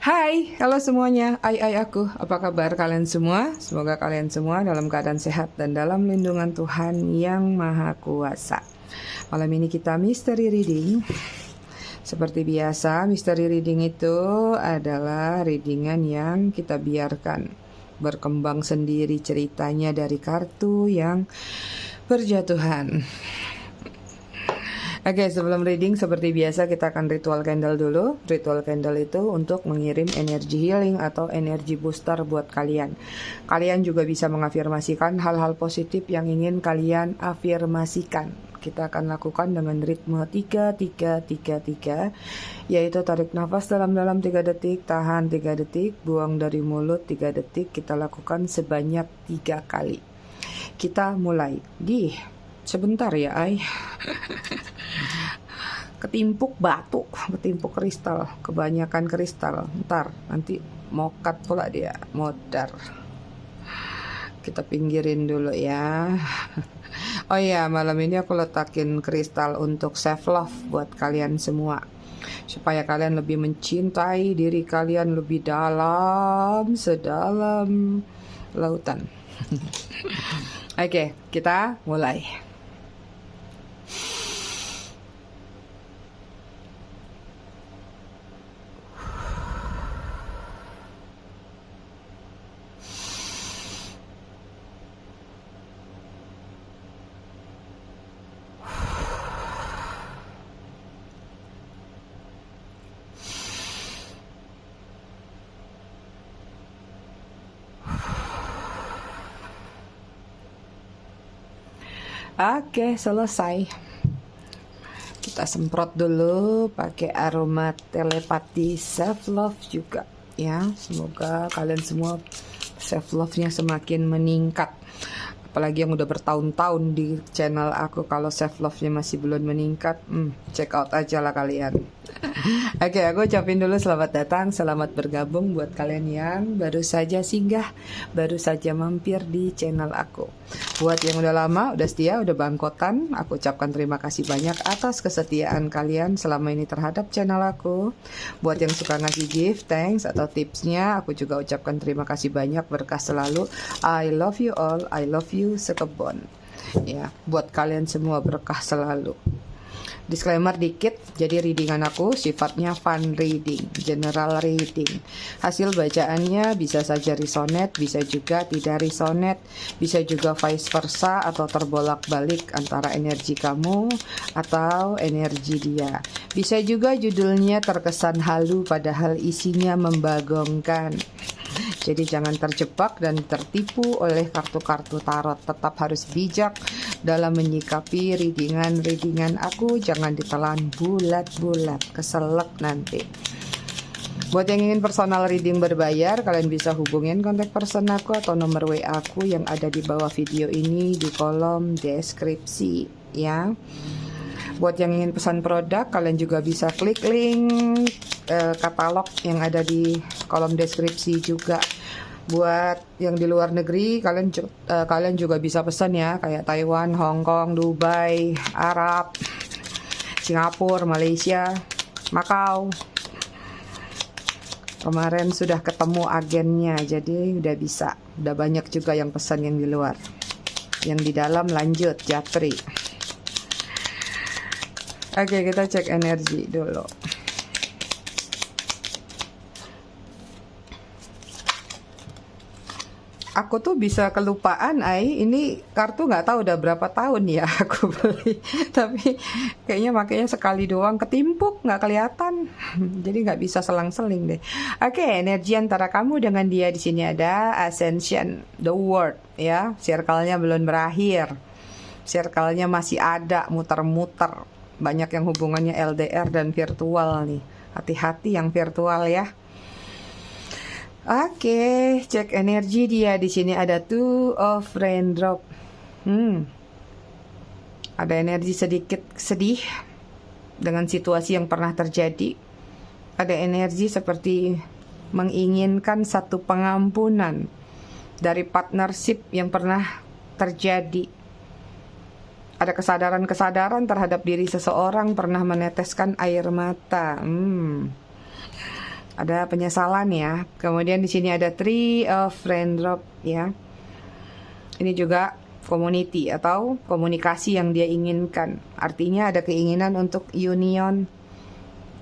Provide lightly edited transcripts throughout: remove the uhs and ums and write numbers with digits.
Hai, halo semuanya. Aku. Apa kabar kalian semua? Semoga kalian semua dalam keadaan sehat dan dalam lindungan Tuhan yang Maha Kuasa. Malam ini kita mystery reading. Seperti biasa, mystery reading itu adalah readingan yang kita biarkan berkembang sendiri ceritanya dari kartu yang berjatuhan. Oke, sebelum reading seperti biasa kita akan ritual candle dulu. Ritual candle itu untuk mengirim energi healing atau energi booster buat kalian. Kalian juga bisa mengafirmasikan hal-hal positif yang ingin kalian afirmasikan. Kita akan lakukan dengan ritme 3-3-3-3, yaitu tarik nafas dalam-dalam 3 detik, tahan 3 detik, buang dari mulut 3 detik. Kita lakukan sebanyak 3 kali. Kita mulai. Sebentar ya, ketimpuk batu, ketimpuk kristal, kebanyakan kristal. Ntar nanti mokat pula dia, modar. Kita pinggirin dulu ya. Oh iya, malam ini aku letakin kristal untuk self love buat kalian semua, supaya kalian lebih mencintai diri kalian lebih dalam, sedalam lautan. Oke, kita mulai. Oke, selesai. Kita semprot dulu pakai aroma telepati self love juga ya. Semoga kalian semua self love-nya semakin meningkat. Apalagi yang udah bertahun-tahun di channel aku, kalau self love-nya masih belum meningkat, check out aja lah kalian. Oke, aku ucapin dulu selamat datang, selamat bergabung buat kalian yang baru saja singgah, baru saja mampir di channel aku. Buat yang udah lama, udah setia, udah bangkotan, aku ucapkan terima kasih banyak atas kesetiaan kalian selama ini terhadap channel aku. Buat yang suka ngasih gift, thanks atau tipsnya, aku juga ucapkan terima kasih banyak, berkah selalu. I love you all, I love you sekebon. Ya, buat kalian semua berkah selalu. Disclaimer dikit, jadi readingan aku sifatnya fun reading, general reading. Hasil bacaannya bisa saja resonate, bisa juga tidak resonate, bisa juga vice versa atau terbolak-balik antara energi kamu atau energi dia. Bisa juga judulnya terkesan halu padahal isinya membagongkan. Jadi jangan terjebak dan tertipu oleh kartu-kartu tarot. Tetap harus bijak dalam menyikapi readingan aku. Jangan ditelan bulat-bulat, keselak nanti. Buat yang ingin personal reading berbayar, kalian bisa hubungin kontak person aku atau nomor WA aku yang ada di bawah video ini di kolom deskripsi ya. Buat yang ingin pesan produk, kalian juga bisa klik link katalog yang ada di kolom deskripsi juga. Buat yang di luar negeri, kalian juga bisa pesan ya, kayak Taiwan, Hong Kong, Dubai, Arab, Singapura, Malaysia, Macau. Kemarin sudah ketemu agennya, jadi udah bisa. Udah banyak juga yang pesan yang di luar. Yang di dalam lanjut japri. Oke, kita cek energi dulu. Aku tuh bisa kelupaan, ini kartu nggak tahu udah berapa tahun ya aku beli. Tapi kayaknya makanya sekali doang ketimpuk, nggak kelihatan. Jadi nggak bisa selang-seling deh. Oke, energi antara kamu dengan dia di sini ada Ascension, the World ya. Circle-nya belum berakhir. Circle-nya masih ada, muter-muter. Banyak yang hubungannya LDR dan virtual nih. Hati-hati yang virtual ya. Oke, cek energi dia di sini ada Two of Raindrop. Ada energi sedikit sedih dengan situasi yang pernah terjadi. Ada energi seperti menginginkan satu pengampunan dari partnership yang pernah terjadi. Ada kesadaran-kesadaran terhadap diri seseorang, pernah meneteskan air mata. Ada penyesalan ya. Kemudian di sini ada Three of Raindrop ya. Ini juga community atau komunikasi yang dia inginkan. Artinya ada keinginan untuk union,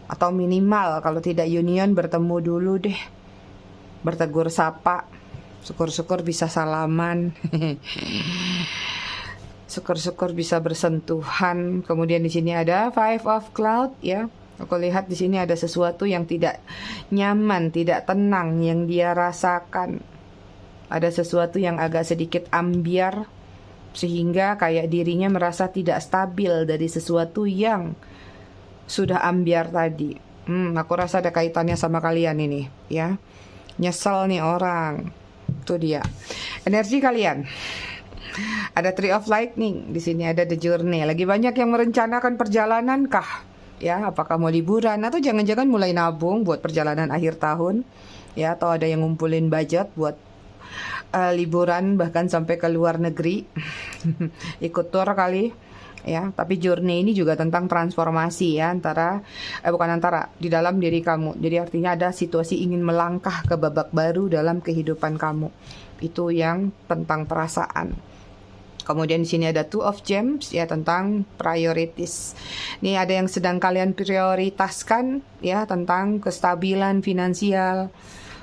atau minimal kalau tidak union bertemu dulu deh. Bertegur sapa. Syukur-syukur bisa salaman. Syukur-syukur bisa bersentuhan. Kemudian di sini ada Five of Cloud ya. Aku lihat di sini ada sesuatu yang tidak nyaman, tidak tenang yang dia rasakan. Ada sesuatu yang agak sedikit ambiar sehingga kayak dirinya merasa tidak stabil dari sesuatu yang sudah ambiar tadi. Aku rasa ada kaitannya sama kalian ini, ya. Nyesel nih orang. Itu dia. Energi kalian. Ada Tree of Lightning, di sini ada The Journey. Lagi banyak yang merencanakan perjalanan kah? Ya, apakah mau liburan atau jangan-jangan mulai nabung buat perjalanan akhir tahun? Ya, atau ada yang ngumpulin budget buat liburan bahkan sampai ke luar negeri. Ikut tour kali. Ya, tapi journey ini juga tentang transformasi ya, di dalam diri kamu. Jadi artinya ada situasi ingin melangkah ke babak baru dalam kehidupan kamu. Itu yang tentang perasaan. Kemudian di sini ada Two of Gems ya, tentang priorities. Ini ada yang sedang kalian prioritaskan ya, tentang kestabilan finansial,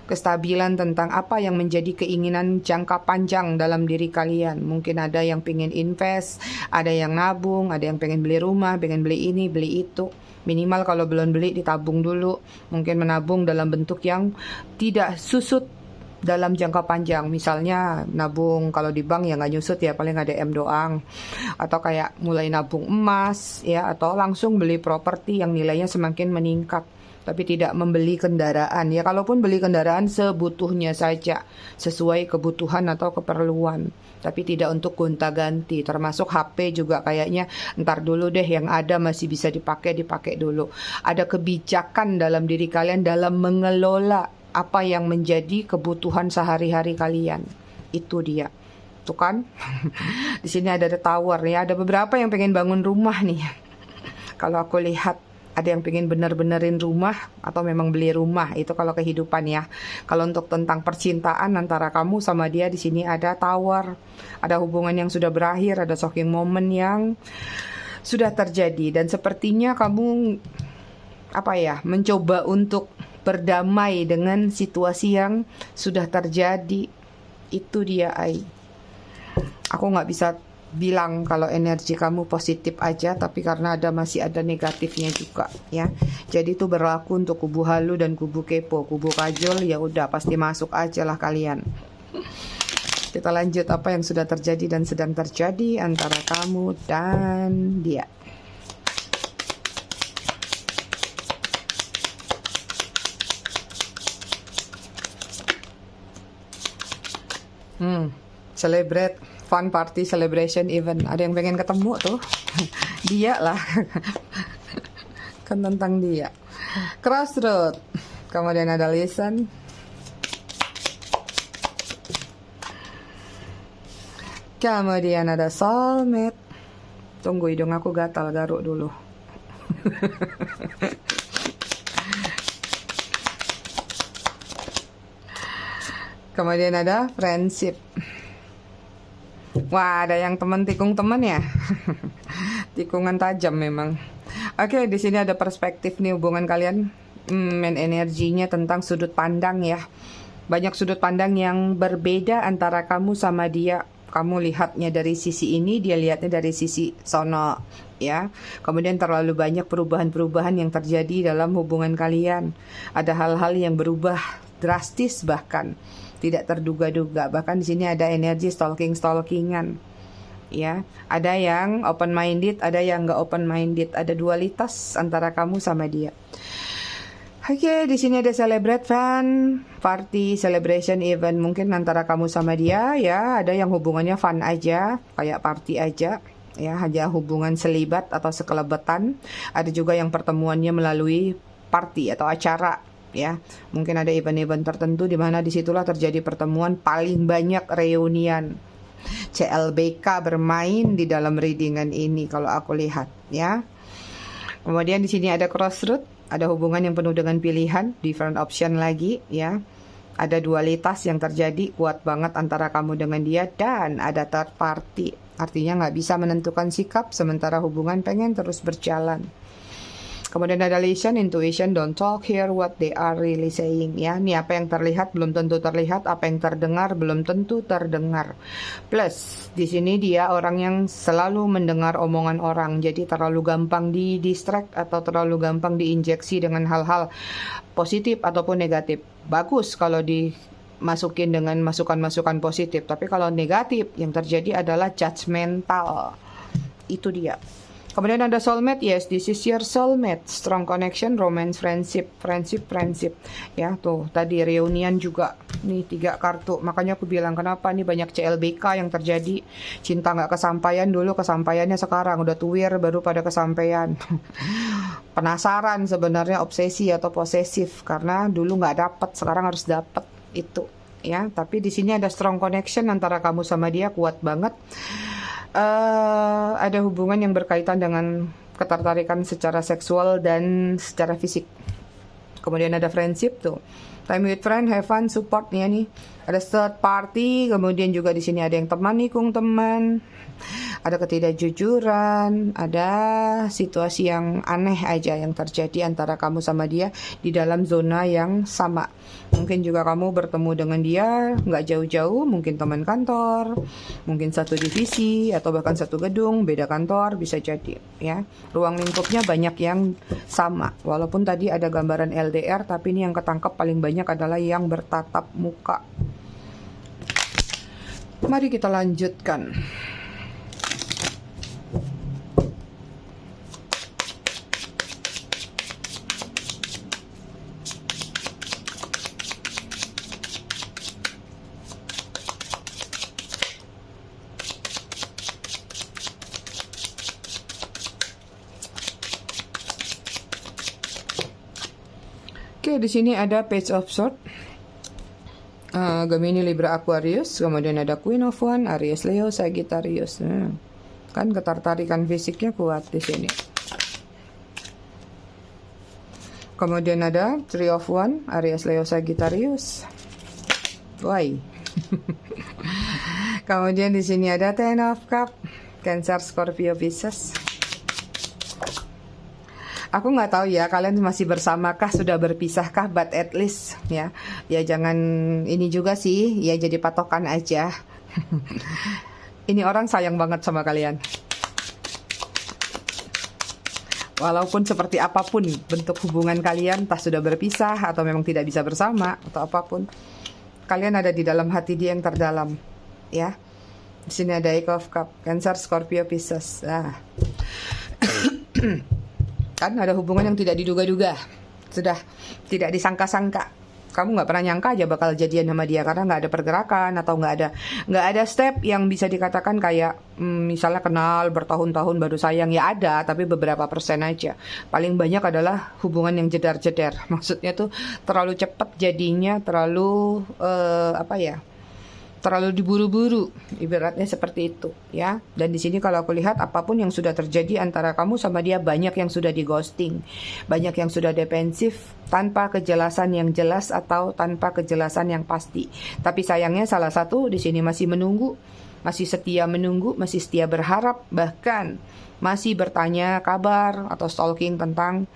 kestabilan tentang apa yang menjadi keinginan jangka panjang dalam diri kalian. Mungkin ada yang pengen invest, ada yang nabung, ada yang pengen beli rumah, pengen beli ini, beli itu. Minimal kalau belum beli ditabung dulu. Mungkin menabung dalam bentuk yang tidak susut dalam jangka panjang. Misalnya nabung kalau di bank ya nggak nyusut ya, paling ADM doang. Atau kayak mulai nabung emas ya, atau langsung beli properti yang nilainya semakin meningkat. Tapi tidak membeli kendaraan ya, kalaupun beli kendaraan sebutuhnya saja, sesuai kebutuhan atau keperluan, tapi tidak untuk gonta-ganti. Termasuk HP juga kayaknya ntar dulu deh, yang ada masih bisa dipakai dulu. Ada kebijakan dalam diri kalian dalam mengelola apa yang menjadi kebutuhan sehari-hari kalian. Itu dia. Tuh kan? Di sini ada The Tower ya, ada beberapa yang pengen bangun rumah nih. Kalau aku lihat ada yang pengen bener-benerin rumah atau memang beli rumah, itu kalau kehidupan ya. Kalau untuk tentang percintaan antara kamu sama dia, di sini ada Tower. Ada hubungan yang sudah berakhir, ada shocking moment yang sudah terjadi, dan sepertinya kamu mencoba untuk berdamai dengan situasi yang sudah terjadi. Itu dia, aku nggak bisa bilang kalau energi kamu positif aja, tapi karena masih ada negatifnya juga ya. Jadi itu berlaku untuk kubu halu dan kubu kepo. Kubu kajol ya udah pasti masuk aja lah kalian. Kita lanjut apa yang sudah terjadi dan sedang terjadi antara kamu dan dia. Celebrate, fun party, celebration event. Ada yang pengen ketemu tuh. Dia lah. Kan tentang dia. Crossroad. Kemudian ada listen. Kemudian ada soulmate. Tunggu, hidung aku gatal, garuk dulu. Kemudian ada friendship. Wah, ada yang teman tikung teman ya. Tikungan tajam memang. Oke, di sini ada perspektif nih hubungan kalian. Energinya tentang sudut pandang ya. Banyak sudut pandang yang berbeda antara kamu sama dia. Kamu lihatnya dari sisi ini, dia lihatnya dari sisi sono ya. Kemudian terlalu banyak perubahan-perubahan yang terjadi dalam hubungan kalian. Ada hal-hal yang berubah drastis, bahkan tidak terduga-duga. Bahkan di sini ada energi stalkingan ya. Ada yang open minded, ada yang nggak open minded. Ada dualitas antara kamu sama dia. Oke, di sini ada celebrate, fun party, celebration event. Mungkin antara kamu sama dia ya, ada yang hubungannya fun aja, kayak party aja ya, hanya hubungan selibat atau sekelebetan. Ada juga yang pertemuannya melalui party atau acara ya. Mungkin ada event-event tertentu di mana disitulah terjadi pertemuan paling banyak, reunian. CLBK bermain di dalam readingan ini kalau aku lihat ya. Kemudian di sini ada crossroad. Ada hubungan yang penuh dengan pilihan, different option lagi ya. Ada dualitas yang terjadi kuat banget antara kamu dengan dia, dan ada third party. Artinya nggak bisa menentukan sikap, sementara hubungan pengen terus berjalan. Kemudian ada lesion, intuition, don't talk, hear what they are really saying. Ya, ini apa yang terlihat belum tentu terlihat, apa yang terdengar belum tentu terdengar. Plus, di sini dia orang yang selalu mendengar omongan orang, jadi terlalu gampang di-distract atau terlalu gampang diinjeksi dengan hal-hal positif ataupun negatif. Bagus kalau dimasukin dengan masukan-masukan positif, tapi kalau negatif yang terjadi adalah judgmental. Itu dia. Kemudian ada soulmate, yes, this is your soulmate. Strong connection, romance, friendship. Ya, tuh, tadi reunian juga. Nih, 3 kartu. Makanya aku bilang, kenapa nih banyak CLBK yang terjadi. Cinta nggak kesampaian dulu, kesampaiannya sekarang. Udah tuwir, baru pada kesampaian. Penasaran sebenarnya, obsesi atau posesif. Karena dulu nggak dapet, sekarang harus dapet. Itu, ya. Tapi di sini ada strong connection antara kamu sama dia, kuat banget. Ada hubungan yang berkaitan dengan ketertarikan secara seksual dan secara fisik. Kemudian ada friendship tuh. Time with friend, have fun, support ya nih. Ada third party, kemudian juga di sini ada yang teman nikung teman. Ada ketidakjujuran, ada situasi yang aneh aja yang terjadi antara kamu sama dia di dalam zona yang sama. Mungkin juga kamu bertemu dengan dia nggak jauh-jauh, mungkin teman kantor, mungkin satu divisi atau bahkan satu gedung, beda kantor, bisa jadi ya. Ruang lingkupnya banyak yang sama. Walaupun tadi ada gambaran LDR, tapi ini yang ketangkep paling banyak adalah yang bertatap muka. Mari kita lanjutkan. Oke, di sini ada Page of Swords, Gemini, Libra, Aquarius, kemudian ada Queen of Wands, Aries, Leo, Sagittarius. Kan ketertarikan fisiknya kuat di sini. Kemudian ada Three of Wands, Aries, Leo, Sagittarius. Why? Kemudian di sini ada Ten of Cups, Cancer, Scorpio, Pisces. Aku nggak tahu ya kalian masih bersamakah, sudah berpisahkah, but at least ya jangan ini juga sih ya, jadi patokan aja. Ini orang sayang banget sama kalian. Walaupun seperti apapun bentuk hubungan kalian, entah sudah berpisah atau memang tidak bisa bersama atau apapun, kalian ada di dalam hati dia yang terdalam, ya. Di sini ada Eight of Cups, Cancer, Scorpio, Pisces. Kan ada hubungan yang tidak diduga-duga, sudah tidak disangka-sangka. Kamu nggak pernah nyangka aja bakal jadian sama dia karena nggak ada pergerakan atau nggak ada step yang bisa dikatakan kayak misalnya kenal bertahun-tahun baru sayang, ya ada, tapi beberapa persen aja. Paling banyak adalah hubungan yang jedar-jedar. Maksudnya tuh terlalu cepat jadinya, terlalu terlalu diburu-buru, ibaratnya seperti itu ya. Dan di sini kalau aku lihat apapun yang sudah terjadi antara kamu sama dia, banyak yang sudah di ghosting, banyak yang sudah defensif tanpa kejelasan yang jelas atau tanpa kejelasan yang pasti. Tapi sayangnya salah satu di sini masih menunggu, masih setia menunggu, masih setia berharap, bahkan masih bertanya kabar atau stalking tentang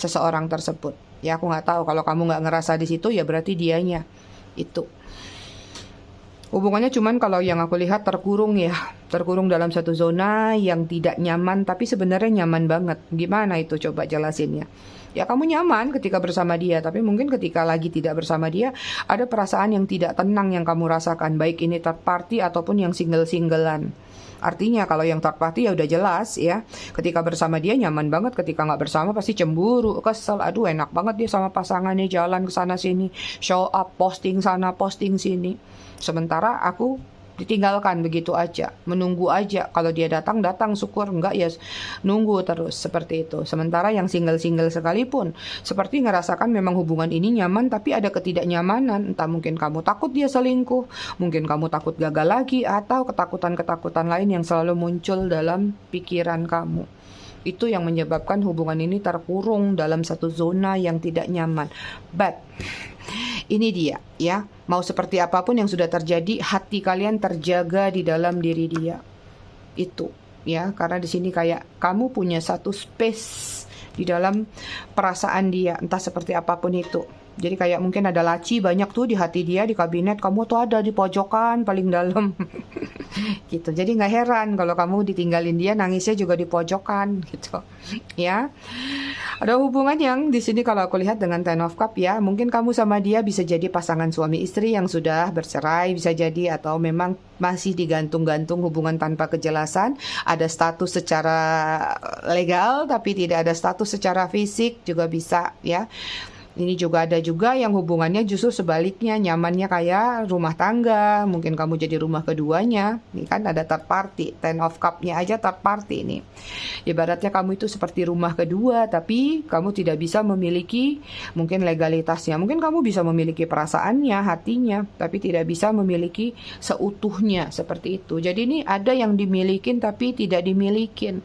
seseorang tersebut. Ya aku nggak tahu, kalau kamu nggak ngerasa di situ ya berarti dianya itu. Hubungannya cuman kalau yang aku lihat terkurung dalam satu zona yang tidak nyaman, tapi sebenarnya nyaman banget. Gimana itu, coba jelasinnya. Ya kamu nyaman ketika bersama dia, tapi mungkin ketika lagi tidak bersama dia ada perasaan yang tidak tenang yang kamu rasakan, baik ini third party ataupun yang single-singlean. Artinya kalau yang third party ya udah jelas ya, ketika bersama dia nyaman banget, ketika nggak bersama pasti cemburu, kesel, aduh enak banget dia sama pasangannya, jalan ke sana sini, show up, posting sana, posting sini. Sementara aku ditinggalkan begitu aja, menunggu aja. Kalau dia datang syukur, enggak ya nunggu terus seperti itu. Sementara yang single-single sekalipun seperti ngerasakan memang hubungan ini nyaman, tapi ada ketidaknyamanan. Entah mungkin kamu takut dia selingkuh, mungkin kamu takut gagal lagi, atau ketakutan-ketakutan lain yang selalu muncul dalam pikiran kamu. Itu yang menyebabkan hubungan ini terkurung dalam satu zona yang tidak nyaman. But ini dia ya, mau seperti apapun yang sudah terjadi, hati kalian terjaga di dalam diri dia. Itu ya, karena di sini kayak kamu punya satu space di dalam perasaan dia, entah seperti apapun itu. Jadi kayak mungkin ada laci banyak tuh di hati dia, di kabinet, kamu tuh ada di pojokan paling dalam. Gitu. Jadi nggak heran kalau kamu ditinggalin dia, nangisnya juga di pojokan gitu. Ya. Ada hubungan yang di sini kalau aku lihat dengan Ten of Cup ya, mungkin kamu sama dia bisa jadi pasangan suami istri yang sudah bercerai, bisa jadi, atau memang masih digantung-gantung hubungan tanpa kejelasan. Ada status secara legal tapi tidak ada status secara fisik juga bisa ya. Ini juga ada juga yang hubungannya justru sebaliknya, nyamannya kayak rumah tangga, mungkin kamu jadi rumah keduanya. Ini kan ada third party, Ten of Cup-nya aja third party nih. Ibaratnya kamu itu seperti rumah kedua, tapi kamu tidak bisa memiliki mungkin legalitasnya. Mungkin kamu bisa memiliki perasaannya, hatinya, tapi tidak bisa memiliki seutuhnya seperti itu. Jadi ini ada yang dimilikin tapi tidak dimilikin.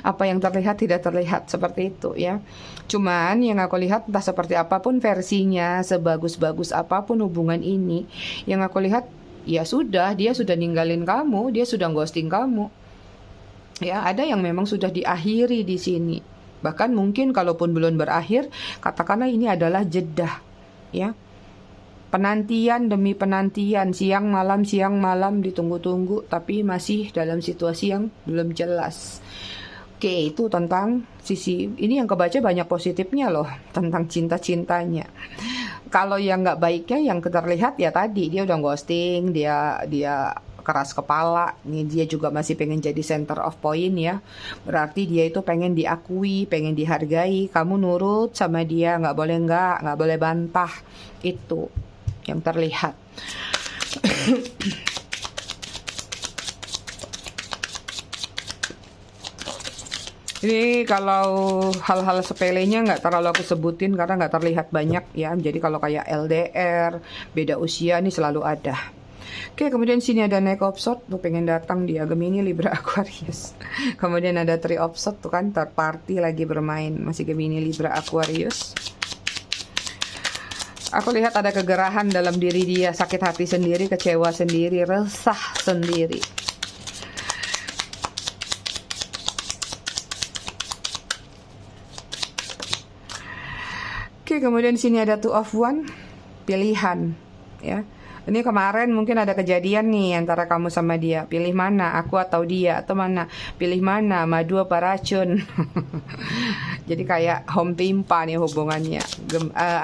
Apa yang terlihat tidak terlihat seperti itu ya. Cuman yang aku lihat entah seperti apapun versinya, sebagus-bagus apapun hubungan ini, yang aku lihat ya sudah, dia sudah ninggalin kamu, dia sudah ghosting kamu. Ya, ada yang memang sudah diakhiri di sini. Bahkan mungkin kalaupun belum berakhir, katakanlah ini adalah jeda ya. Penantian demi penantian, siang malam ditunggu-tunggu, tapi masih dalam situasi yang belum jelas. Oke, itu tentang sisi ini yang kebaca banyak positifnya loh, tentang cinta-cintanya. Kalau yang nggak baiknya yang terlihat ya tadi, dia udah ghosting, dia keras kepala, nih dia juga masih pengen jadi center of point ya. Berarti dia itu pengen diakui, pengen dihargai, kamu nurut sama dia, nggak boleh bantah. Itu yang terlihat. Ini kalau hal-hal sepelenya nggak terlalu aku sebutin karena nggak terlihat banyak ya. Jadi kalau kayak LDR, beda usia ini selalu ada. Oke, kemudian sini ada Knight of Swords, tuh pengen datang dia, Gemini, Libra, Aquarius. Kemudian ada Three of Swords, tuh kan third party lagi bermain, masih Gemini, Libra, Aquarius. Aku lihat ada kegerahan dalam diri dia, sakit hati sendiri, kecewa sendiri, resah sendiri. Oke, kemudian di sini ada Two of Wands, pilihan, ya. Ini kemarin mungkin ada kejadian nih antara kamu sama dia. Pilih mana, aku atau dia, atau mana? Pilih mana, madu apa racun? Jadi kayak home pimpa nih hubungannya.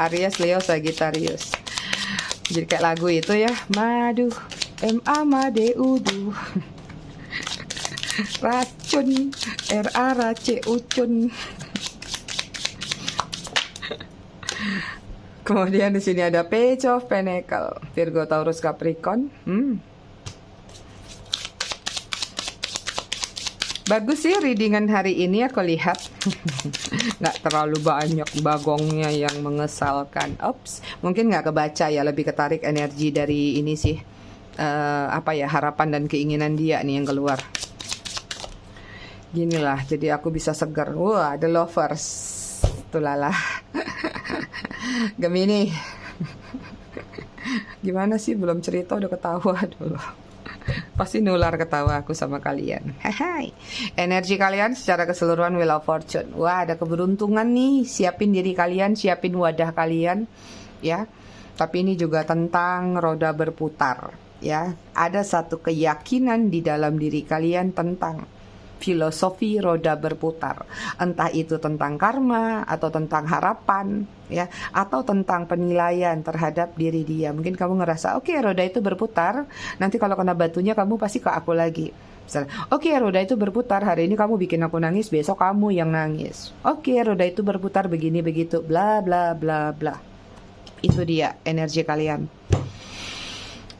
Aries, Leo, Sagittarius. Jadi kayak lagu itu ya, madu, M-A-M-A-D-U-D-U. Racun, R-A-R-C-U-C-U-N. Kemudian di sini ada Page of Pentacles, Virgo, Taurus, Capricorn. Bagus sih readingan hari ini aku lihat. Nggak terlalu banyak bagongnya yang mengesalkan. Ops, mungkin nggak kebaca ya, lebih ketarik energi dari ini sih. Harapan dan keinginan dia nih yang keluar. Ginilah, jadi aku bisa segar. Wah, The Lovers. Tulalah. Gemini. Gimana sih, belum cerita udah ketawa dulu. Pasti nular ketawa aku sama kalian. Hai. Energi kalian secara keseluruhan Wheel of Fortune. Wah, ada keberuntungan nih. Siapin diri kalian, siapin wadah kalian, ya. Tapi ini juga tentang roda berputar, ya. Ada satu keyakinan di dalam diri kalian tentang filosofi roda berputar, entah itu tentang karma atau tentang harapan ya, atau tentang penilaian terhadap diri dia. Mungkin kamu ngerasa oke, roda itu berputar, nanti kalau kena batunya kamu pasti ke aku lagi. Misalnya, oke, roda itu berputar, hari ini kamu bikin aku nangis, besok kamu yang nangis. Oke, roda itu berputar begini begitu, bla bla bla bla. Itu dia energi kalian.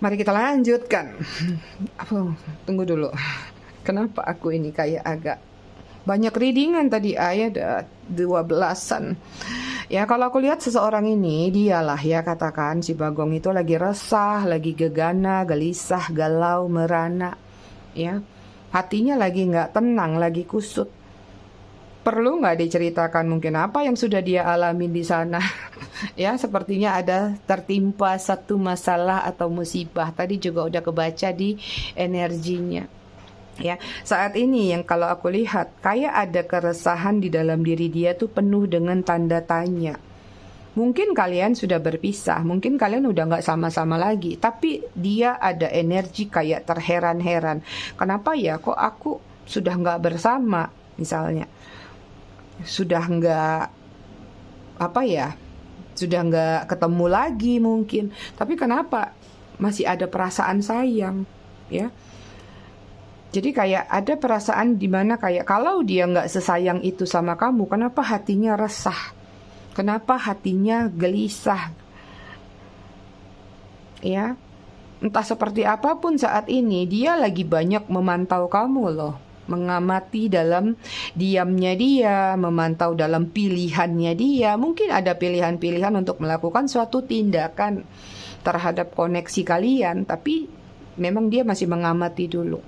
Mari kita lanjutkan. Tunggu dulu. Kenapa aku ini kayak agak banyak readingan tadi, ada 12-an. Ya, kalau aku lihat seseorang ini, dialah ya, katakan si Bagong itu lagi resah, lagi gegana, gelisah, galau, merana. Ya, hatinya lagi nggak tenang, lagi kusut. Perlu nggak diceritakan mungkin apa yang sudah dia alami di sana? Ya, sepertinya ada tertimpa satu masalah atau musibah. Tadi juga udah kebaca di energinya. Ya, saat ini yang kalau aku lihat kayak ada keresahan di dalam diri dia tuh penuh dengan tanda tanya. Mungkin kalian sudah berpisah, mungkin kalian udah nggak sama-sama lagi, tapi dia ada energi kayak terheran-heran. Kenapa ya kok aku sudah nggak bersama misalnya? Sudah nggak apa ya? Sudah nggak ketemu lagi mungkin. Tapi kenapa masih ada perasaan sayang, ya? Jadi kayak ada perasaan di mana kayak kalau dia nggak sesayang itu sama kamu, kenapa hatinya resah? Kenapa hatinya gelisah? Ya, entah seperti apapun saat ini, dia lagi banyak memantau kamu loh. Mengamati dalam diamnya dia, memantau dalam pilihannya dia. Mungkin ada pilihan-pilihan untuk melakukan suatu tindakan terhadap koneksi kalian, tapi memang dia masih mengamati dulu.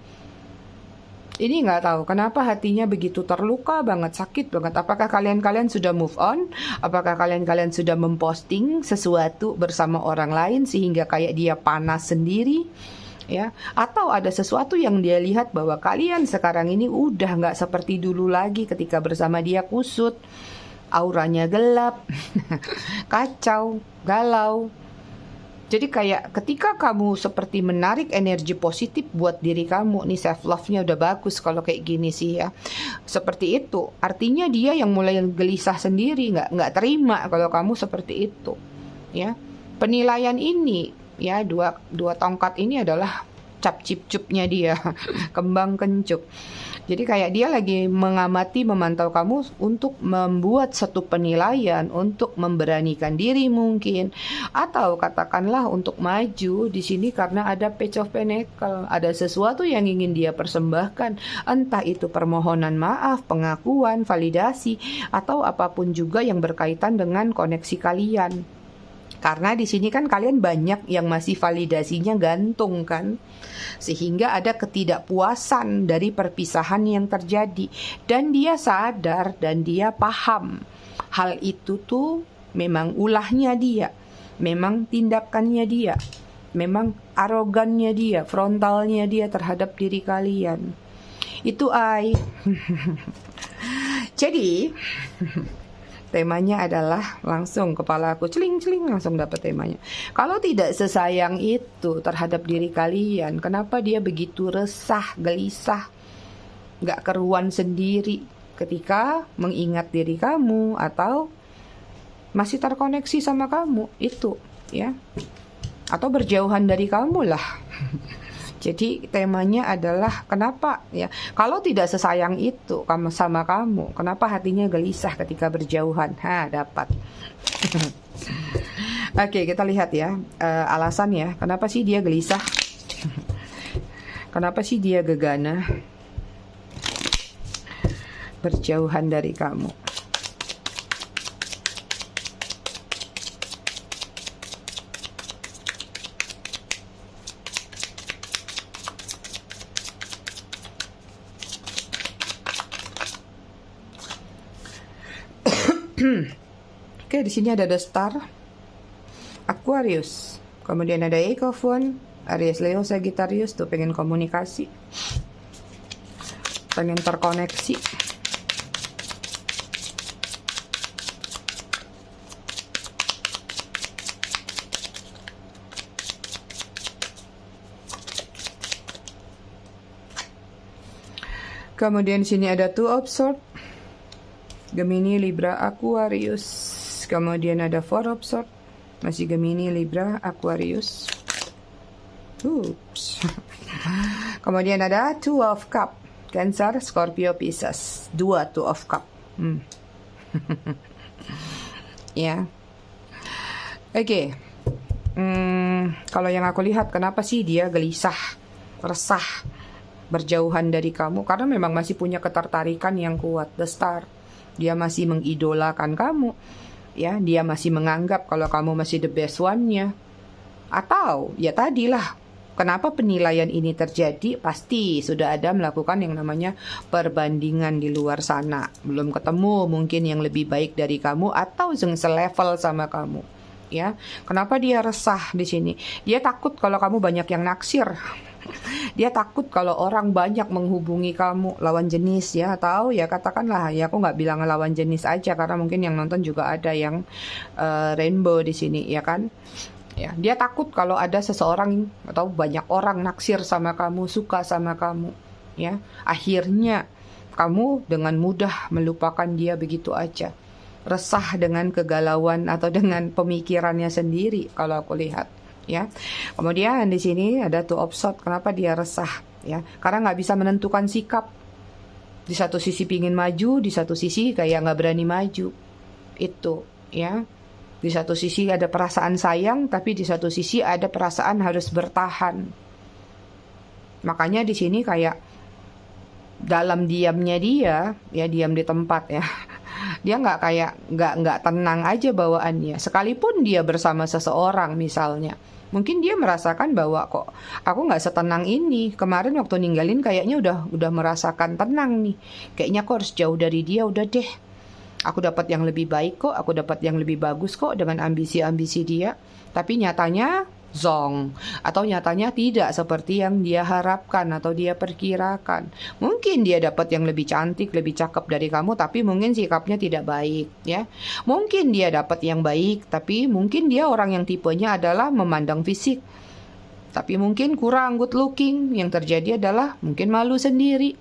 Ini nggak tahu kenapa hatinya begitu terluka banget, sakit banget. Apakah kalian sudah move on? Apakah kalian sudah memposting sesuatu bersama orang lain sehingga kayak dia panas sendiri? Ya, atau ada sesuatu yang dia lihat bahwa kalian sekarang ini udah nggak seperti dulu lagi ketika bersama dia, kusut, auranya gelap, kacau, galau. Jadi kayak ketika kamu seperti menarik energi positif buat diri kamu, nih self love-nya udah bagus kalau kayak gini sih ya. Seperti itu, artinya dia yang mulai gelisah sendiri, nggak terima kalau kamu seperti itu, ya. Penilaian ini, ya dua tongkat ini adalah cap cip cupnya dia, kembang kencup. Jadi kayak dia lagi mengamati, memantau kamu untuk membuat satu penilaian, untuk memberanikan diri mungkin, atau katakanlah untuk maju di sini karena ada Page of Pentacles, ada sesuatu yang ingin dia persembahkan, entah itu permohonan maaf, pengakuan, validasi, atau apapun juga yang berkaitan dengan koneksi kalian. Karena di sini kan kalian banyak yang masih validasinya gantung kan, sehingga ada ketidakpuasan dari perpisahan yang terjadi, dan dia sadar dan dia paham hal itu tuh memang ulahnya dia, memang tindakannya dia, memang arogannya dia, frontalnya dia terhadap diri kalian. Itu jadi temanya adalah langsung kepala aku celing-celing langsung dapat temanya. Kalau tidak sesayang itu terhadap diri kalian, kenapa dia begitu resah, gelisah, gak keruan sendiri ketika mengingat diri kamu atau masih terkoneksi sama kamu itu, ya, atau berjauhan dari kamu lah. Jadi temanya adalah kenapa ya, kalau tidak sesayang itu kamu sama kamu, kenapa hatinya gelisah ketika berjauhan? Dapat. Oke, kita lihat ya alasan ya, kenapa sih dia gelisah? Kenapa sih dia gegana berjauhan dari kamu? Oke, di sini ada The Star, Aquarius, kemudian ada Eight of Wands, Aries, Leo, Sagittarius tuh pengen komunikasi, pengen terkoneksi. Kemudian di sini ada Two of Swords, Gemini, Libra, Aquarius. Kemudian ada Four of Swords, masih Gemini, Libra, Aquarius. Oops. Kemudian ada Two of Cup, Cancer, Scorpio, Pisces. Dua Two of Cup. Ya. Oke. Kalau yang aku lihat, kenapa sih dia gelisah, resah, berjauhan dari kamu? Karena memang masih punya ketertarikan yang kuat. The Star, dia masih mengidolakan kamu, ya, dia masih menganggap kalau kamu masih the best one-nya. Atau ya tadilah, Kenapa penilaian ini terjadi? Pasti sudah ada melakukan yang namanya perbandingan di luar sana. Belum ketemu mungkin yang lebih baik dari kamu atau yang selevel sama kamu. Ya, kenapa dia resah di sini? Dia takut kalau kamu banyak yang naksir. Dia takut kalau orang banyak menghubungi kamu lawan jenis ya, atau ya katakanlah ya, aku nggak bilang lawan jenis aja karena mungkin yang nonton juga ada yang rainbow di sini ya kan. Ya, dia takut kalau ada seseorang atau banyak orang naksir sama kamu, suka sama kamu ya. Akhirnya kamu dengan mudah melupakan dia begitu aja. Resah dengan kegalauan atau dengan pemikirannya sendiri kalau aku lihat. Ya, kemudian di sini ada Two of Swords. Kenapa dia resah? Ya, karena nggak bisa menentukan sikap. Di satu sisi pingin maju, di satu sisi kayak nggak berani maju. Itu, ya. Di satu sisi ada perasaan sayang, tapi di satu sisi ada perasaan harus bertahan. Makanya di sini kayak dalam diamnya dia, ya diam di tempat ya. Dia nggak kayak nggak tenang aja bawaannya. Sekalipun dia bersama seseorang misalnya. Mungkin dia merasakan bahwa kok aku nggak setenang ini. Kemarin waktu ninggalin kayaknya udah merasakan tenang nih. Kayaknya aku harus jauh dari dia, udah deh. Aku dapat yang lebih baik kok, aku dapat yang lebih bagus kok dengan ambisi-ambisi dia. Tapi nyatanya zong, atau nyatanya tidak seperti yang dia harapkan atau dia perkirakan. Mungkin dia dapat yang lebih cantik, lebih cakep dari kamu, tapi mungkin sikapnya tidak baik ya. Mungkin dia dapat yang baik, tapi mungkin dia orang yang tipenya adalah memandang fisik, tapi mungkin kurang good looking. Yang terjadi adalah mungkin malu sendiri.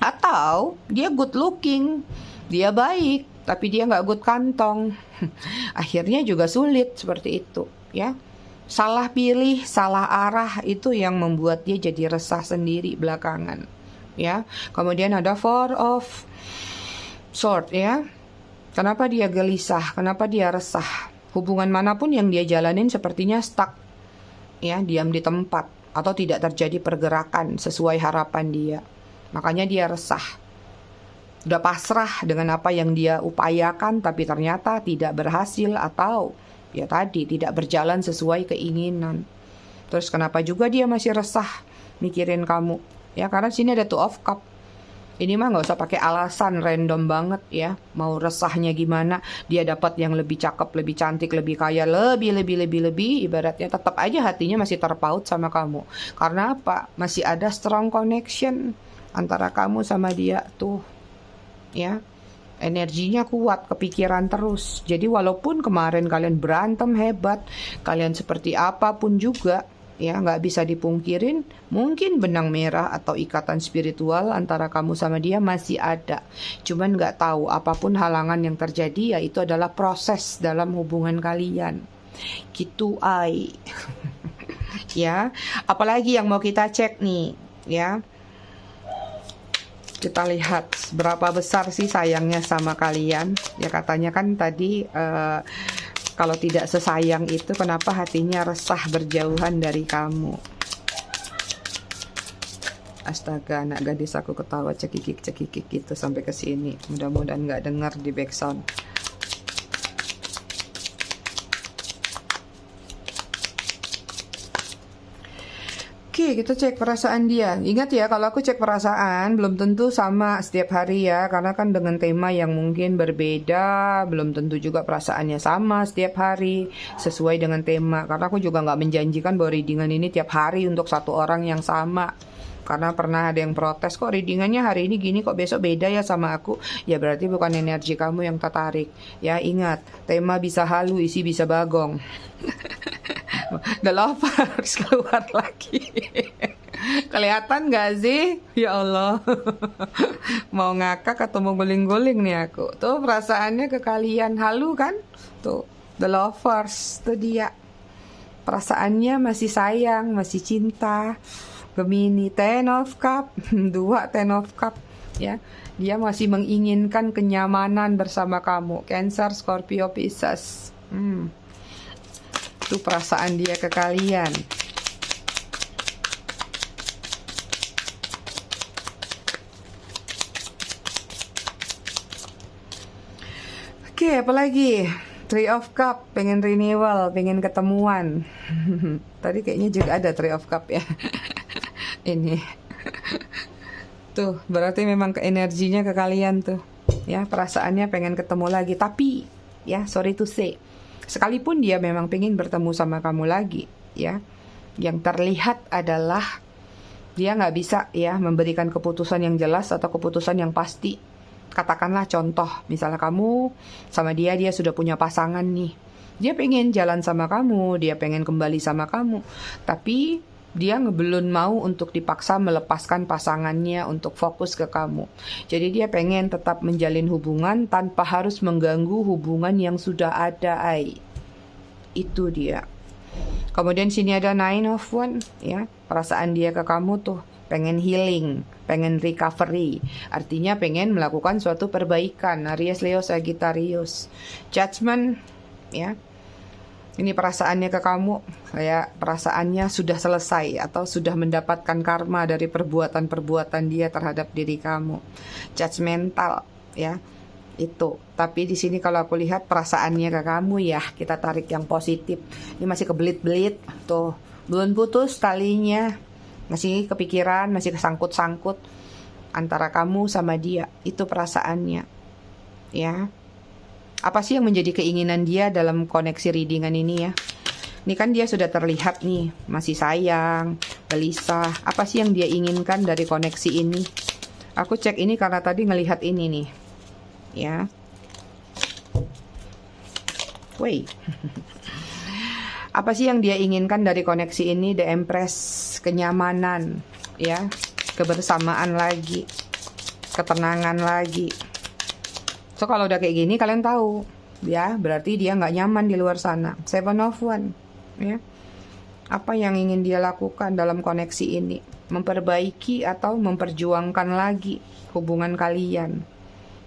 Atau dia good looking, dia baik, tapi dia nggak good kantong. Akhirnya juga sulit seperti itu ya. Salah pilih, salah arah, itu yang membuat dia jadi resah sendiri belakangan ya. Kemudian ada Four of Swords ya. Kenapa dia gelisah? Kenapa dia resah? Hubungan manapun yang dia jalanin sepertinya stuck ya, diam di tempat atau tidak terjadi pergerakan sesuai harapan dia. Makanya dia resah. Udah pasrah dengan apa yang dia upayakan tapi ternyata tidak berhasil atau ya tadi tidak berjalan sesuai keinginan. Terus kenapa juga dia masih resah mikirin kamu? Ya karena sini ada Two of Cups. Ini mah nggak usah pakai alasan random banget ya. Mau resahnya gimana? Dia dapat yang lebih cakep, lebih cantik, lebih kaya, lebih. Ibaratnya tetap aja hatinya masih terpaut sama kamu. Karena apa? Masih ada strong connection antara kamu sama dia tuh. Ya. Energinya kuat, kepikiran terus. Jadi walaupun kemarin kalian berantem hebat, kalian seperti apapun juga, ya nggak bisa dipungkirin, mungkin benang merah atau ikatan spiritual antara kamu sama dia masih ada. Cuman nggak tahu, apapun halangan yang terjadi, ya itu adalah proses dalam hubungan kalian. Gitu ay. Ya, apalagi yang mau kita cek nih, ya. Kita lihat berapa besar sih sayangnya sama kalian. Ya katanya kan tadi kalau tidak sesayang itu kenapa hatinya resah berjauhan dari kamu. Astaga, anak gadis aku ketawa cekikik gitu sampai ke sini. Mudah-mudahan nggak dengar di background. Oke, kita cek perasaan dia. Ingat ya, kalau aku cek perasaan belum tentu sama setiap hari ya, karena kan dengan tema yang mungkin berbeda, belum tentu juga perasaannya sama setiap hari sesuai dengan tema. Karena aku juga nggak menjanjikan bahwa readingan ini tiap hari untuk satu orang yang sama. Karena pernah ada yang protes, kok readingannya hari ini gini, kok besok beda ya sama aku. Ya berarti bukan energi kamu yang tertarik. Ya ingat, tema bisa halu, isi bisa bagong. The Lovers keluar lagi. Kelihatan gak sih? Ya Allah. Mau ngakak atau mau guling-guling nih aku. Tuh perasaannya ke kalian halu kan? Tuh The Lovers, tuh dia. Perasaannya masih sayang, masih cinta. Gemini Ten of Cup, 2 Ten of Cup ya. Dia masih menginginkan kenyamanan bersama kamu. Cancer, Scorpio, Pisces. Itu perasaan dia ke kalian. Oke, apalagi? Three of Cup, pengen renewal, pengen ketemuan. Tadi kayaknya juga ada Three of Cup ya. Ini. Tuh, berarti memang energinya ke kalian tuh. Ya, perasaannya pengen ketemu lagi. Tapi, ya, sorry to say, sekalipun dia memang pengen bertemu sama kamu lagi, ya, yang terlihat adalah dia nggak bisa ya memberikan keputusan yang jelas atau keputusan yang pasti. Katakanlah contoh, misalnya kamu sama dia sudah punya pasangan nih. Dia pengen jalan sama kamu, dia pengen kembali sama kamu. Tapi dia belum mau untuk dipaksa melepaskan pasangannya untuk fokus ke kamu. Jadi dia pengen tetap menjalin hubungan tanpa harus mengganggu hubungan yang sudah ada, Itu dia. Kemudian sini ada Nine of Wands, ya. Perasaan dia ke kamu tuh pengen healing, pengen recovery. Artinya pengen melakukan suatu perbaikan. Aries, Leo, Sagittarius. Judgment, ya. Ini perasaannya ke kamu, kayak perasaannya sudah selesai atau sudah mendapatkan karma dari perbuatan-perbuatan dia terhadap diri kamu. Judgmental, ya. Itu. Tapi di sini kalau aku lihat perasaannya ke kamu ya, kita tarik yang positif. Ini masih kebelit-belit, tuh. Belum putus talinya. Masih kepikiran, masih kesangkut-sangkut antara kamu sama dia. Itu perasaannya. Ya. Apa sih yang menjadi keinginan dia dalam koneksi readingan ini ya? Ini kan dia sudah terlihat nih, masih sayang, gelisah. Apa sih yang dia inginkan dari koneksi ini? Aku cek ini karena tadi ngelihat ini nih. Ya. Wait. Apa sih yang dia inginkan dari koneksi ini? The Empress, kenyamanan, ya, kebersamaan lagi, ketenangan lagi. So kalau udah kayak gini kalian tahu, ya, berarti dia nggak nyaman di luar sana. Seven of Wands, ya. Apa yang ingin dia lakukan dalam koneksi ini? Memperbaiki atau memperjuangkan lagi hubungan kalian.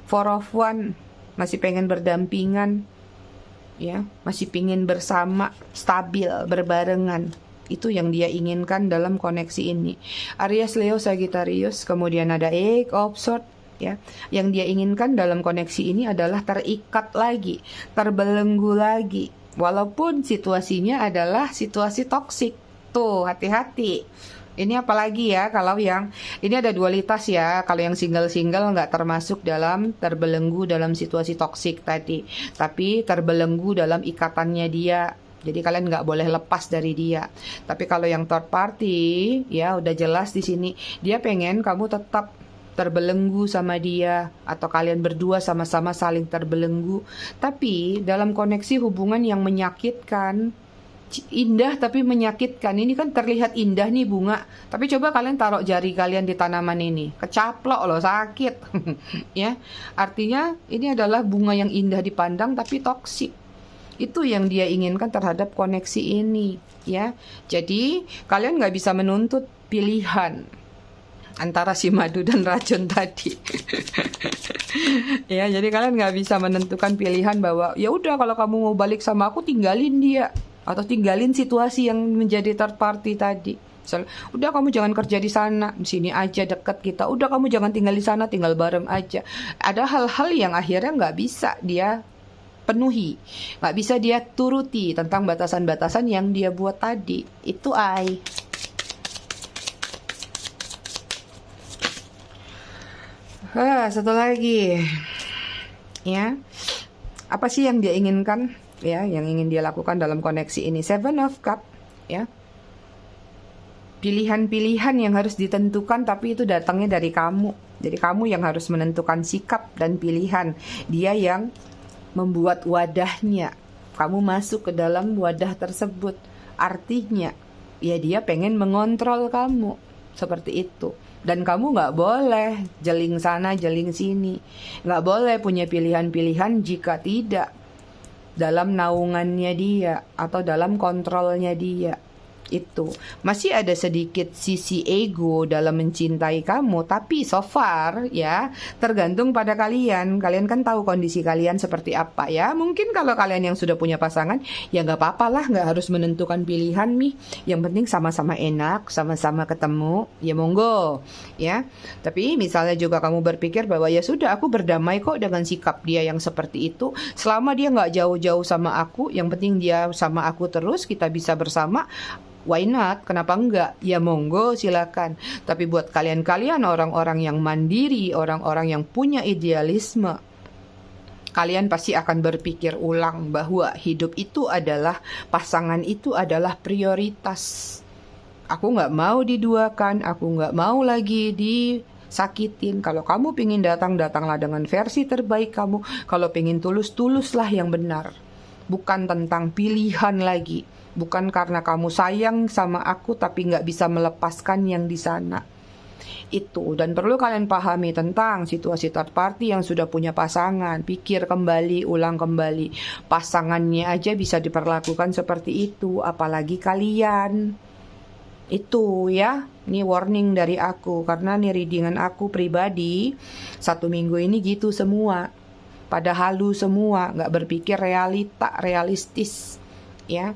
Four of Wands, masih pengen berdampingan, ya, masih pengen bersama, stabil, berbarengan. Itu yang dia inginkan dalam koneksi ini. Aries, Leo, Sagittarius, kemudian ada Eight of Swords. Ya, yang dia inginkan dalam koneksi ini adalah terikat lagi, terbelenggu lagi, walaupun situasinya adalah situasi toksik. Tuh, hati-hati. Ini apalagi ya, kalau yang ini ada dualitas ya. Kalau yang single-single nggak termasuk dalam terbelenggu dalam situasi toksik tadi, tapi terbelenggu dalam ikatannya dia. Jadi kalian nggak boleh lepas dari dia. Tapi kalau yang third party, ya udah jelas di sini dia pengen kamu tetap terbelenggu sama dia, atau kalian berdua sama-sama saling terbelenggu. Tapi dalam koneksi hubungan yang menyakitkan, indah tapi menyakitkan. Ini kan terlihat indah nih bunga, tapi coba kalian taruh jari kalian di tanaman ini, kecaplok loh, sakit. Ya, artinya ini adalah bunga yang indah dipandang tapi toksik. Itu yang dia inginkan terhadap koneksi ini, ya. Jadi kalian nggak bisa menuntut pilihan antara si madu dan racun tadi. Ya, jadi kalian nggak bisa menentukan pilihan bahwa ya udah kalau kamu mau balik sama aku tinggalin dia atau tinggalin situasi yang menjadi third party tadi. Misalnya, udah kamu jangan kerja di sana, di sini aja dekat kita. Udah kamu jangan tinggal di sana, tinggal bareng aja. Ada hal-hal yang akhirnya nggak bisa dia penuhi, nggak bisa dia turuti tentang batasan-batasan yang dia buat tadi. Itu satu lagi, ya, apa sih yang dia inginkan, ya, yang ingin dia lakukan dalam koneksi ini? Seven of Cup, ya, pilihan-pilihan yang harus ditentukan, tapi itu datangnya dari kamu. Jadi kamu yang harus menentukan sikap dan pilihan. Dia yang membuat wadahnya, kamu masuk ke dalam wadah tersebut. Artinya, ya dia pengen mengontrol kamu, seperti itu. Dan kamu nggak boleh jeling sana, jeling sini. Nggak boleh punya pilihan-pilihan jika tidak dalam naungannya dia atau dalam kontrolnya dia. Itu masih ada sedikit sisi ego dalam mencintai kamu, tapi so far ya tergantung pada kalian. Kalian kan tahu kondisi kalian seperti apa ya. Mungkin kalau kalian yang sudah punya pasangan ya nggak apa-apa lah, nggak harus menentukan pilihan nih. Yang penting sama-sama enak, sama-sama ketemu, ya monggo ya. Tapi misalnya juga kamu berpikir bahwa ya sudah, aku berdamai kok dengan sikap dia yang seperti itu. Selama dia nggak jauh-jauh sama aku, yang penting dia sama aku terus, kita bisa bersama. Why not? Kenapa enggak? Ya monggo, silakan. Tapi buat kalian-kalian orang-orang yang mandiri, orang-orang yang punya idealisme, kalian pasti akan berpikir ulang bahwa hidup itu adalah, pasangan itu adalah prioritas. Aku nggak mau diduakan, aku nggak mau lagi disakitin. Kalau kamu pingin datang, datanglah dengan versi terbaik kamu. Kalau pingin tulus, tuluslah yang benar. Bukan tentang pilihan lagi. Bukan karena kamu sayang sama aku tapi nggak bisa melepaskan yang di sana. Itu, dan perlu kalian pahami tentang situasi third party yang sudah punya pasangan. Pikir kembali, ulang kembali. Pasangannya aja bisa diperlakukan seperti itu, apalagi kalian. Itu ya, ini warning dari aku. Karena nih readingan aku pribadi 1 minggu ini gitu semua. Pada halu semua, nggak berpikir realistis ya.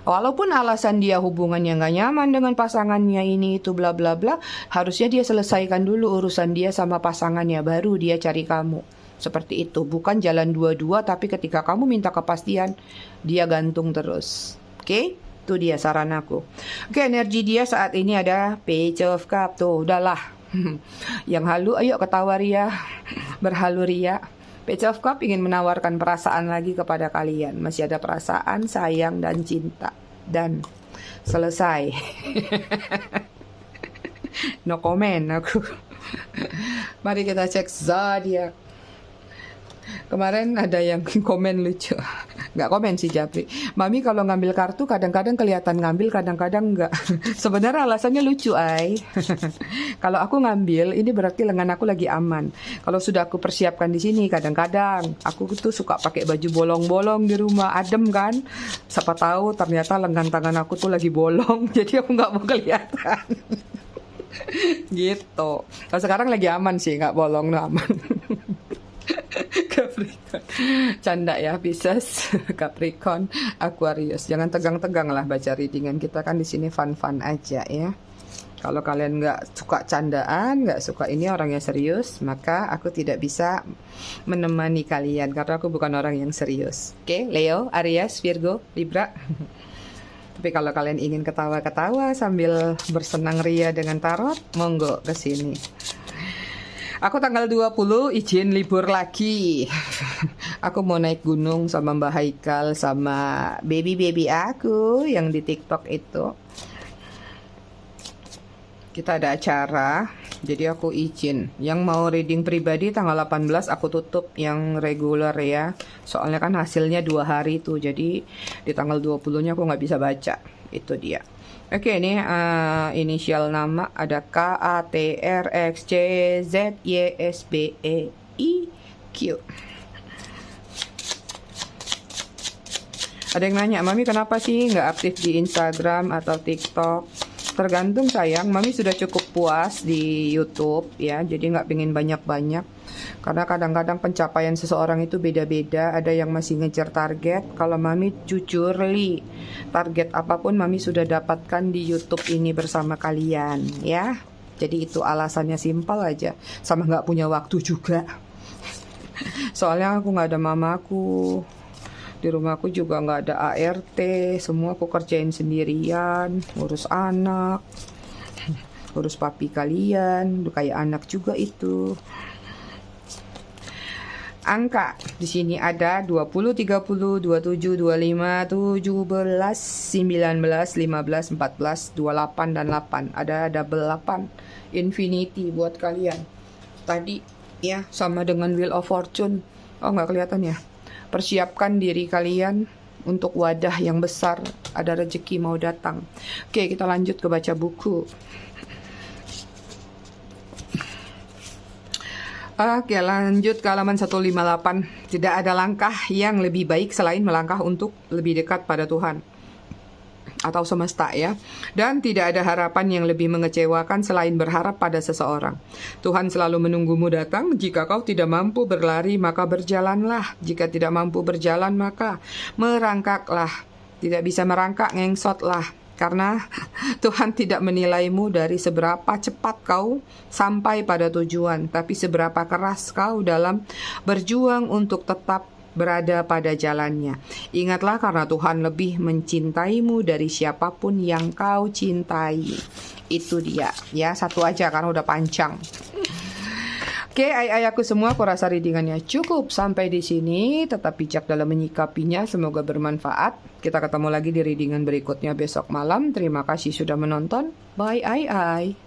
Walaupun alasan dia hubungannya nggak nyaman dengan pasangannya ini itu bla bla bla, harusnya dia selesaikan dulu urusan dia sama pasangannya, baru dia cari kamu. Seperti itu, bukan jalan dua-dua tapi ketika kamu minta kepastian dia gantung terus. Oke? Itu dia saran aku. Oke, energi dia saat ini ada Page of Cup. Tuh, udahlah. Yang halu, ayo ketawa ria. Berhalu ria. Page of Cup ingin menawarkan perasaan lagi kepada kalian. Masih ada perasaan, sayang, dan cinta. Dan selesai. No comment aku. Mari kita cek zodiak. Kemarin ada yang komen lucu. Nggak komen sih Japri. Mami kalau ngambil kartu kadang-kadang kelihatan ngambil, kadang-kadang nggak. Sebenarnya alasannya lucu ay. Kalau aku ngambil ini berarti lengan aku lagi aman. Kalau sudah aku persiapkan di sini, kadang-kadang aku tuh suka pakai baju bolong-bolong di rumah, adem kan. Siapa tahu ternyata lengan tangan aku tuh lagi bolong. Jadi aku nggak mau kelihatan. Gitu. Kalau sekarang lagi aman sih, nggak bolong, aman. Capricorn, canda ya, Pisces, Capricorn, Aquarius. Jangan tegang-tegang lah baca readingan kita, kan di sini fun-fun aja ya. Kalau kalian nggak suka candaan, nggak suka ini orangnya serius, maka aku tidak bisa menemani kalian karena aku bukan orang yang serius. Oke, Leo, Aries, Virgo, Libra. Tapi kalau kalian ingin ketawa-ketawa sambil bersenang ria dengan tarot, monggo ke sini. Aku tanggal 20 izin libur lagi. Aku mau naik gunung sama Mbak Haikal sama baby aku yang di TikTok itu. Kita ada acara, jadi aku izin. Yang mau reading pribadi tanggal 18 aku tutup yang reguler ya. Soalnya kan hasilnya 2 hari tuh, jadi di tanggal 20-nya aku nggak bisa baca. Itu dia. Oke, ini inisial nama ada K, A, T, R, X, C, Z, Y, S, B, E, I, Q. Ada yang nanya, Mami kenapa sih nggak aktif di Instagram atau TikTok? Tergantung sayang, Mami sudah cukup puas di YouTube ya, jadi nggak pengen banyak-banyak. Karena kadang-kadang pencapaian seseorang itu beda-beda. Ada yang masih ngejar target. Kalau Mami jujur li, target apapun Mami sudah dapatkan di YouTube ini bersama kalian ya. Jadi itu alasannya simpel aja. Sama nggak punya waktu juga. Soalnya aku nggak ada mamaku. Di rumahku juga nggak ada ART. Semua aku kerjain sendirian. Ngurus anak, ngurus papi kalian. Udah kayak anak juga itu. Angka di sini ada 20, 30, 27, 25, 17, 19, 15, 14, 28 dan 8. Ada double 8. Infinity buat kalian. Tadi ya sama dengan Wheel of Fortune. Oh nggak kelihatan ya. Persiapkan diri kalian untuk wadah yang besar. Ada rezeki mau datang. Oke, kita lanjut ke baca buku. Oke, lanjut ke halaman 158. Tidak ada langkah yang lebih baik selain melangkah untuk lebih dekat pada Tuhan. atau semesta ya. Dan tidak ada harapan yang lebih mengecewakan selain berharap pada seseorang. Tuhan selalu menunggumu datang. Jika kau tidak mampu berlari, maka berjalanlah. Jika tidak mampu berjalan, maka merangkaklah. Tidak bisa merangkak, ngengsotlah. Karena Tuhan tidak menilaimu dari seberapa cepat kau sampai pada tujuan, tapi seberapa keras kau dalam berjuang untuk tetap berada pada jalannya. Ingatlah, karena Tuhan lebih mencintaimu dari siapapun yang kau cintai. Itu dia. Ya, satu aja karena udah panjang. Oke, ayah-ayahku semua, aku rasa readingannya cukup sampai di sini. Tetap bijak dalam menyikapinya, semoga bermanfaat. Kita ketemu lagi di readingan berikutnya besok malam. Terima kasih sudah menonton. Bye, ai.